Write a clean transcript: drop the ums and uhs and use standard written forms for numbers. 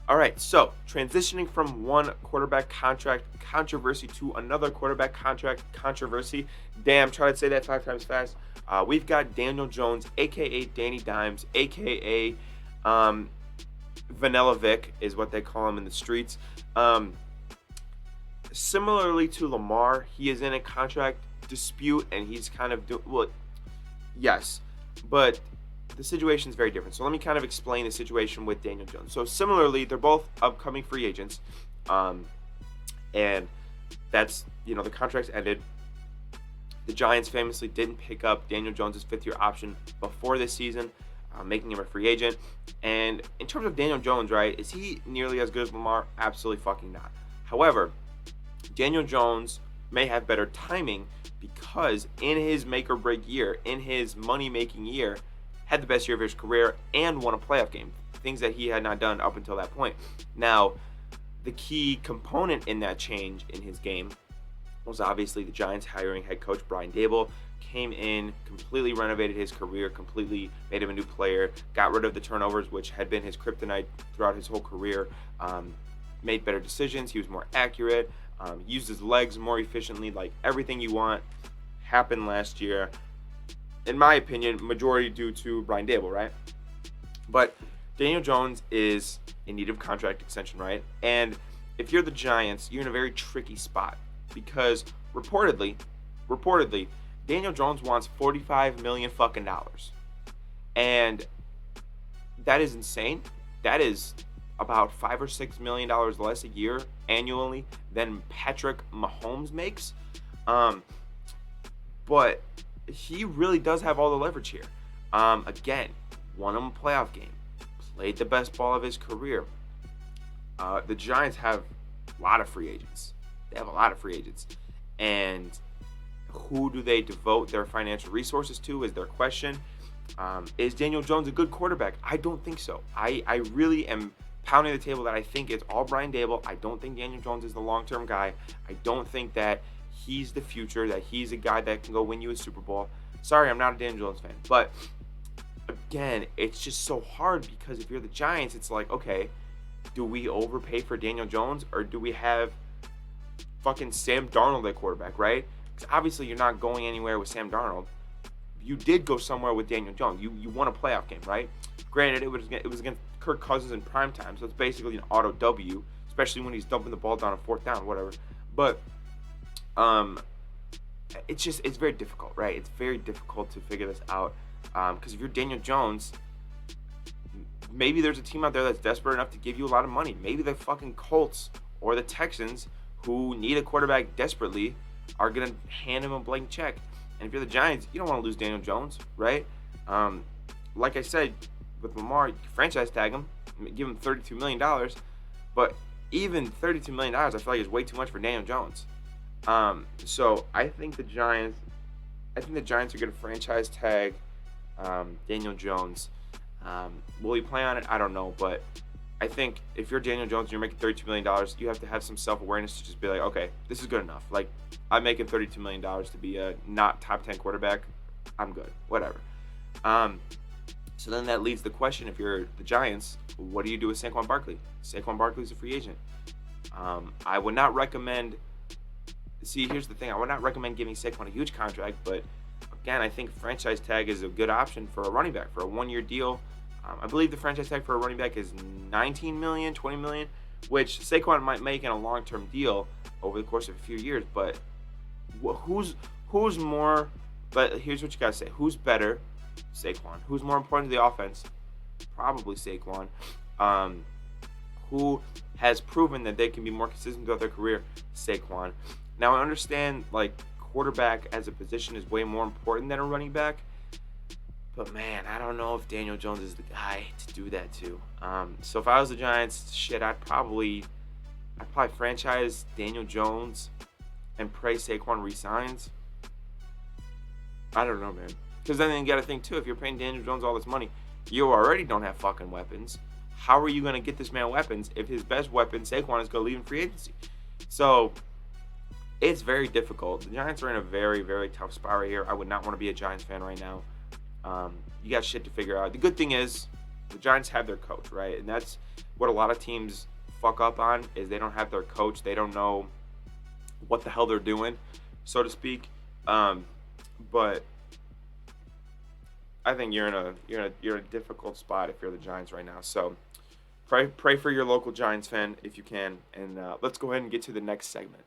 All right, so transitioning from one quarterback contract controversy to another quarterback contract controversy. Damn, try to say that 5 times fast. We've got Daniel Jones, aka Danny Dimes, aka um, Vanilla Vick, is what they call him in the streets. Um, Similarly to Lamar, he is in a contract dispute, and he's kind of well, yes, but the situation is very different. So let me kind of explain the situation with Daniel Jones. So similarly, they're both upcoming free agents, um, and that's the contracts ended. The Giants famously didn't pick up Daniel Jones's fifth-year option before this season, making him a free agent. And in terms of Daniel Jones, right, is he nearly as good as Lamar? Absolutely fucking not. However, Daniel Jones may have better timing because in his make or break year, in his money making year, had the best year of his career and won a playoff game, things that he had not done up until that point. Now, the key component in that change in his game was obviously the Giants hiring head coach Brian Daboll. Came in, completely renovated his career, completely made him a new player, got rid of the turnovers, which had been his kryptonite throughout his whole career, made better decisions, he was more accurate, used his legs more efficiently. Like, everything you want happened last year, in my opinion, majority due to Brian Daboll, right? But Daniel Jones is in need of contract extension, right? And if you're the Giants, you're in a very tricky spot because reportedly, Daniel Jones wants $45 million fucking dollars. And that is insane. That is about $5 or $6 million less a year annually than Patrick Mahomes makes. But he really does have all the leverage here. Again, won him a playoff game, played the best ball of his career. The Giants have a lot of free agents. They have a lot of free agents. And who do they devote their financial resources to is their question. Is Daniel Jones a good quarterback? I don't think so. I really am pounding the table that I think it's all Brian Daboll. I don't think Daniel Jones is the long-term guy. I don't think that he's the future, that he's a guy that can go win you a Super Bowl. Sorry, I'm not a Daniel Jones fan. But again, it's just so hard because if you're the Giants, it's like, okay, do we overpay for Daniel Jones or do we have fucking Sam Darnold at quarterback, right? Because obviously you're not going anywhere with Sam Darnold. You did go somewhere with Daniel Jones. You won a playoff game, right? Granted, it was against Kirk Cousins in prime time, so it's basically an auto W, especially when he's dumping the ball down on fourth down, whatever. But it's very difficult, right? It's very difficult to figure this out because if you're Daniel Jones, maybe there's a team out there that's desperate enough to give you a lot of money. Maybe the fucking Colts or the Texans, who need a quarterback desperately, are going to hand him a blank check. And if you're the Giants, you don't want to lose Daniel Jones, right? Like I said, with Lamar, you can franchise tag him, give him $32 million. But even $32 million, I feel like is way too much for Daniel Jones. So I think the Giants are going to franchise tag Daniel Jones. Will he play on it? I don't know. But I think if you're Daniel Jones and you're making $32 million, you have to have some self-awareness to just be like, okay, this is good enough. Like, I'm making $32 million to be a not top 10 quarterback. I'm good. Whatever. So then that leads the question, if you're the Giants, what do you do with Saquon Barkley? Saquon Barkley's a free agent. I would not recommend... See, here's the thing. I would not recommend giving Saquon a huge contract, but again, I think franchise tag is a good option for a running back for a one-year deal. I believe the franchise tag for a running back is $19 million, $20 million, which Saquon might make in a long-term deal over the course of a few years. But who's more? But here's what you gotta say: who's better? Saquon. Who's more important to the offense? Probably Saquon. Who has proven that they can be more consistent throughout their career? Saquon. Now I understand like quarterback as a position is way more important than a running back. But man, I don't know if Daniel Jones is the guy to do that to. So if I was the Giants, I'd probably franchise Daniel Jones and pray Saquon resigns. I don't know, man. Because then you got to think too, if you're paying Daniel Jones all this money, you already don't have fucking weapons. How are you going to get this man weapons if his best weapon, Saquon, is going to leave in free agency? So it's very difficult. The Giants are in a very, very tough spot right here. I would not want to be a Giants fan right now. You got shit to figure out. The good thing is the Giants have their coach, right? And that's what a lot of teams fuck up on is they don't have their coach. They don't know what the hell they're doing, so to speak. But I think you're in a difficult spot if you're the Giants right now. So pray for your local Giants fan if you can, and let's go ahead and get to the next segment.